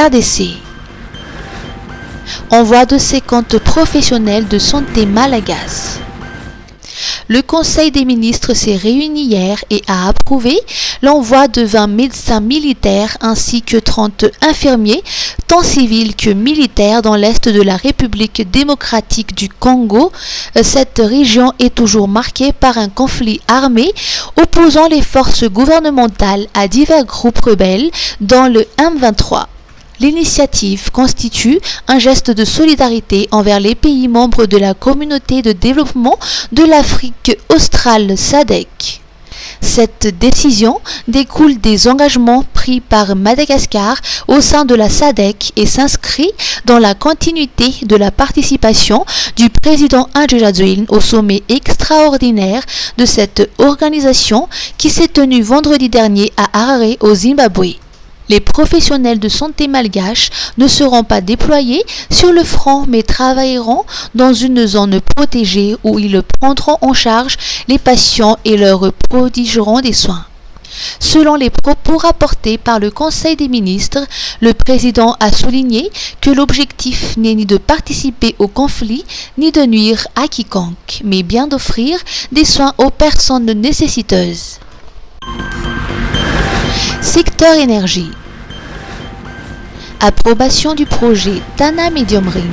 RDC. Envoi de 50 professionnels de santé malagasy. Le Conseil des ministres s'est réuni hier et a approuvé l'envoi de 20 médecins militaires ainsi que 30 infirmiers, tant civils que militaires, dans l'est de la République démocratique du Congo. Cette région est toujours marquée par un conflit armé opposant les forces gouvernementales à divers groupes rebelles dans le M23. L'initiative constitue un geste de solidarité envers les pays membres de la communauté de développement de l'Afrique australe SADC. Cette décision découle des engagements pris par Madagascar au sein de la SADC et s'inscrit dans la continuité de la participation du président Andry Rajoelina au sommet extraordinaire de cette organisation qui s'est tenu vendredi dernier à Harare au Zimbabwe. Les professionnels de santé malgaches ne seront pas déployés sur le front mais travailleront dans une zone protégée où ils prendront en charge les patients et leur prodigueront des soins. Selon les propos rapportés par le Conseil des ministres, le président a souligné que l'objectif n'est ni de participer au conflit ni de nuire à quiconque, mais bien d'offrir des soins aux personnes nécessiteuses. Secteur énergie. Approbation du projet Tana Medium Ring.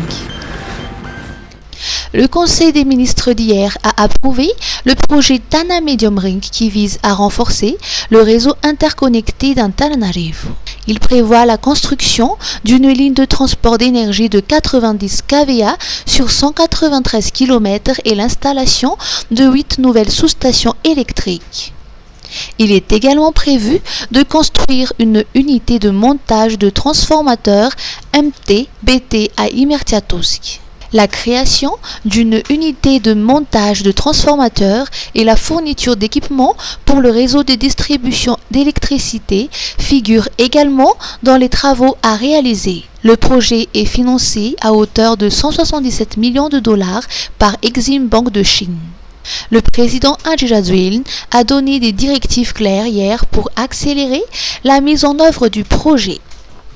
Le Conseil des ministres d'hier a approuvé le projet Tana Medium Ring qui vise à renforcer le réseau interconnecté d'Antananarivo. Il prévoit la construction d'une ligne de transport d'énergie de 90 kVA sur 193 km et l'installation de 8 nouvelles sous-stations électriques. Il est également prévu de construire une unité de montage de transformateurs MT-BT à Imertiatowski. La création d'une unité de montage de transformateurs et la fourniture d'équipements pour le réseau de distribution d'électricité figurent également dans les travaux à réaliser. Le projet est financé à hauteur de 177 millions de dollars par Exim Bank de Chine. Le président Andry Rajoelina a donné des directives claires hier pour accélérer la mise en œuvre du projet.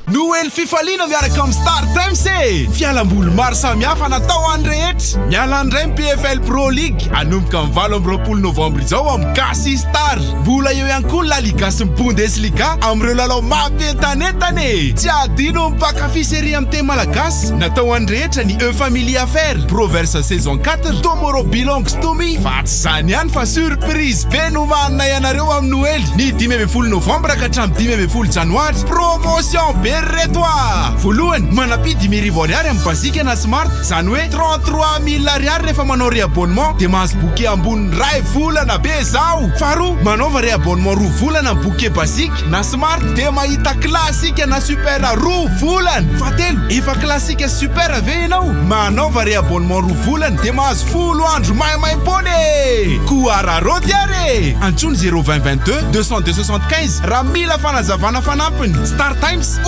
Noël fifaliana miaraka amin'ny Star Times e fialamboly maro samihafa natao any rehetra miala andray ny PFL Pro League anomboka amin'ny 20 novambra izao amin'ny Gasy Star mbola eo ihany koa ny La Liga sy ny Bundesliga amin'ireo lalao mampientanentana e tsy adino mpakafy série amin'ny teny malagasy natao any rehetra ny Family Affaires Proverse saison 4 Tomorrow Belongs to Me fa tsy zany ihany fa surprise be no manana ianareo amin'ny Noël ny 10 novambra ka hatramin'ny 10 janoary promotion be Berretois voalohany manapy 10,000 ariary amin'ny basika na smart zany hoe 33,000 ariary rehefa manao réabonnement dia mahazo bouquet ambony ray volana be zao faharoa manaova réabonnement 2 volana amin'ny bouquet basique na smart dia mahita classique na super 2 volana fahatelo efa classique super ve ianao manaova réabonnement 2 volana dia mahazo folo andro maimaimpony koararody ary antsony 02022 275 raha mila fanazavana fanampiny Star Times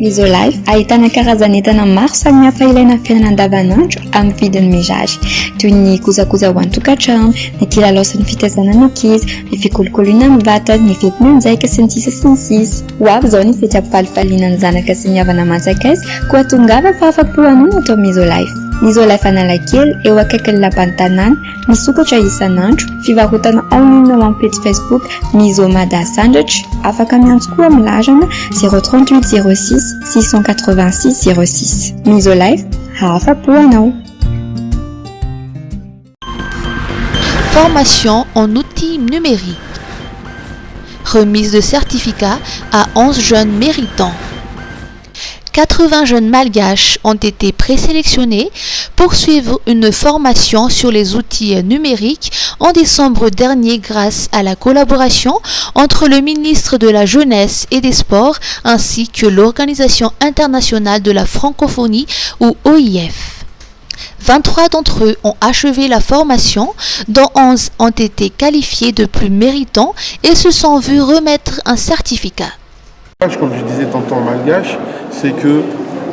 Isolife ahitana karazan'entana maro samihafa ilaina amin'ny fiainana andavanandro amin'ny vidiny mirary toy ny kojakoja ho an-tokantrano, ny kilalao sy ny fitaizana ny ankizy, ny fikolokoloana amin'ny vatana, ny fetim-monjaika sy ny sisa sy ny sisa. Ho avy izao ny fety ampifalifaliana ny zanaka sy ny havana aman-tsakaizy koa tongava fahafa-po anao atao amin'ny Isolife. Ny Isolife Analakely eo akaikin'ny lapan'ny tanàna misokatra isan'andro fivarotana en ligne amin'ny page Facebook Misomada Sandwich afaka miantso koa amin'ny larana 038 06 686 06. Isolife hafa-po anao. Formation en outils numériques. Remise de certificats à 11 jeunes méritants. 80 jeunes malgaches ont été présélectionnés pour suivre une formation sur les outils numériques en décembre dernier grâce à la collaboration entre le ministre de la Jeunesse et des Sports ainsi que l'Organisation internationale de la francophonie ou OIF. 23 d'entre eux ont achevé la formation, dont 11 ont été qualifiés de plus méritants et se sont vus remettre un certificat. Comme je disais tantôt en malgache, c'est que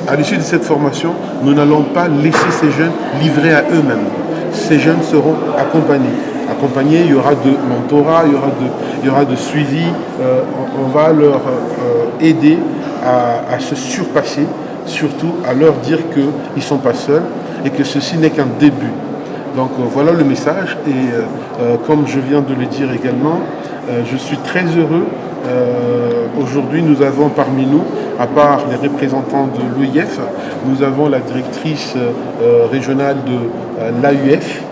à l'issue de cette formation, nous n'allons pas laisser ces jeunes livrés à eux-mêmes. Ces jeunes seront accompagnés, il y aura de mentorat, il y aura de suivi, on va leur aider à se surpasser, surtout à leur dire qu'ils ne sont pas seuls et que ceci n'est qu'un début. Donc voilà le message et comme je viens de le dire également, je suis très heureux. Aujourd'hui, nous avons parmi nous, à part les représentants de l'OIF, nous avons la directrice régionale de l'AUF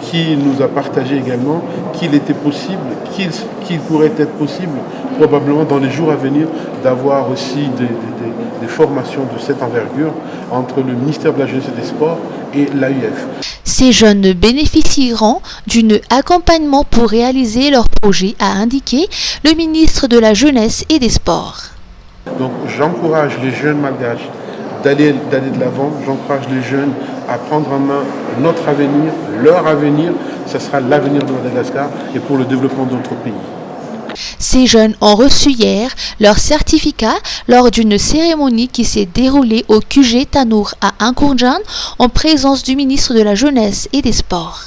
qui nous a partagé également qu'il était possible, qu'il pourrait être possible, probablement dans les jours à venir, d'avoir aussi des formations de cette envergure entre le ministère de la Jeunesse et des Sports et l'AUF. Ces jeunes bénéficieront d'un accompagnement pour réaliser leur projet, a indiqué le ministre de la Jeunesse et des Sports. Donc j'encourage les jeunes malgaches d'aller de l'avant, j'encourage les jeunes à prendre en main notre avenir, leur avenir, ce sera l'avenir de Madagascar et pour le développement de notre pays. Ces jeunes ont reçu hier leur certificat lors d'une cérémonie qui s'est déroulée au QG Tanour à Ankourjan en présence du ministre de la Jeunesse et des Sports.